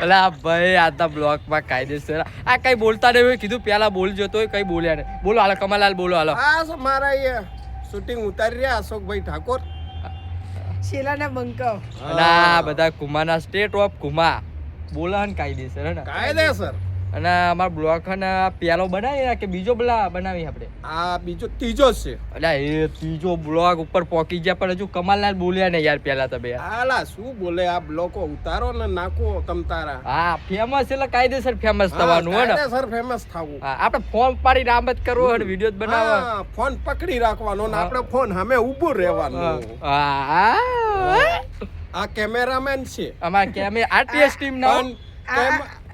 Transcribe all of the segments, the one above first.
અલા ભાઈ આ બ્લોક માં કાયદેસર આ કઈ બોલતા નહીં કીધું પેલા બોલજો તો કઈ બોલ્યા ને બોલો હાલો કમલાલ બોલો હાલો આ મારા એ શૂટિંગ ઉતારી રહ્યા અશોકભાઈ ઠાકોર શેલાના બંકાવ અને આ બધા કુમાના સ્ટેટ ઓફ કુમા બોલા ને કાયદેસર હે ને કાયદેસર અને અમાર બ્લોક ને પેલો બનાવી કે બીજો બનાવી આપણે આ બીજો ત્રીજો છે અલ્યા એ ત્રીજો બ્લોક ઉપર પહોંચી ગયા પણ હજુ કમલલાલ બોલ્યા ને યાર પેલા તમે આલા શું બોલે આ બ્લોકો ઉતારો ને નાખો તમતારા હા ફેમસ એટલે કાયદેસર ફેમસ થવાનું હે ને કાયદેસર ફેમસ થવું હા આપણે ફોન પાડી રામ જ કરવો અને વિડિયો જ બનાવવા હા ફોન પકડી રાખવાનો ને આપણે ફોન સામે ઊભું રહેવાનું હા આ કેમેરામેન છે અમાર કેમેરા આરટીએસ ટીમ ના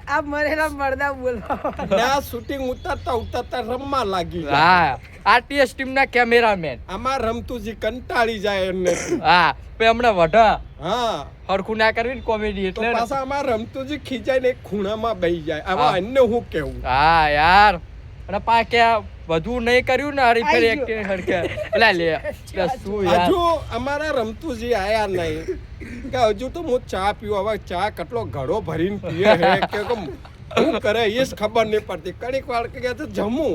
આ મરેલા મરદા બોલવા ના શૂટિંગ ઉતારતા રમવા લાગી હા આરટીએસ ટીમ ના કેમેરામેન આમાં રમતુજી કંટાળી જાય એમને હા પે હમણાં વઢા હા હરખું ના કરવી ને કોમેડી એટલે પાછા આમાં રમતુજી ખીજાય ને એક ખૂણામાં બેહી જાય આમાં અન્ય હું કેવું હા યાર અને પા કે વધુ નહીં કર્યું ને હરીફેર એક્ટિંગ હરકે પેલા લે શું યાર હજુ અમારા રમતુજી આયા નહીં કે હજુ તો હું ચા પીવું હવે ચા કેટલો ઘડો ભરીને પીએ હે કે શું કરે એ જ ખબર નહીં પડતી કડીક વાર કે તો જમું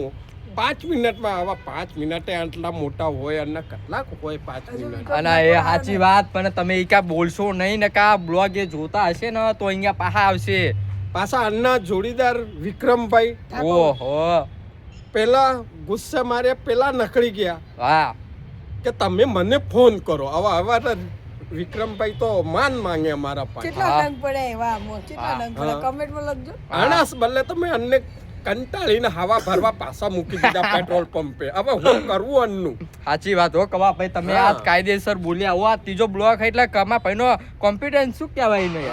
5 મિનિટમાં હવે 5 મિનિટે આટલા મોટા હોય અને કેટલાક હોય 5 મિનિટ અને એ સાચી વાત પણ તમે એ કા બોલશો નહીં ને કા બ્લોગ એ જોતા હશે ને તો અહીંયા પાછા આવશે પાછા અન્ના જોડીદાર વિક્રમભાઈ ઓહો પેલા ગુસ્સે મારે પેલા નકળી ગયા હા કે તમે મને ફોન કરો હવે વિક્રમભાઈ તો માન માંગે અમારા પાસે કેટલા રંગ પડે એવા કેટલા રંગ પડે કમેન્ટમાં લખજો આનાસ બદલે તમે અમને કંટાળીને હવા ભરવા પાછા મૂકી દીધા પેટ્રોલ પંપે હવે હું કરવું અન્નું સાચી વાત હો કમા ભાઈ તમે આ કાયદેસર બોલ્યા હો આ ત્રીજો બ્લોક એટલે કમા ભાઈ નો કોન્ફિડન્સ શું કહેવાય ને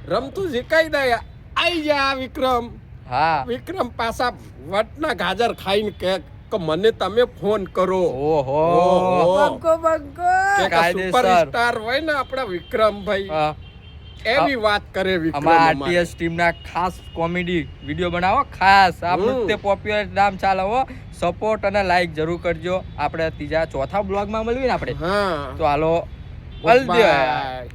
રમતું શીખાઈ દે આઈ જા વિક્રમ હા વિક્રમ પાછા વટના ગાજર ખાઈને કે મને તમે ફોન કરો ઓહો બંકો સુપરસ્ટાર હોય ને આપણા વિક્રમભાઈ એવી વાત કરે વિક્રમ અમારા આરટીએસ ટીમ ના ખાસ કોમેડી વિડિયો બનાવો ખાસ આપણું તે પોપ્યુલર નામ ચાલવો સપોર્ટ અને લાઈક જરૂર કરજો આપણે ત્રીજા ચોથા બ્લોગ માં મળવી ને આપણે હા તો હાલો બાય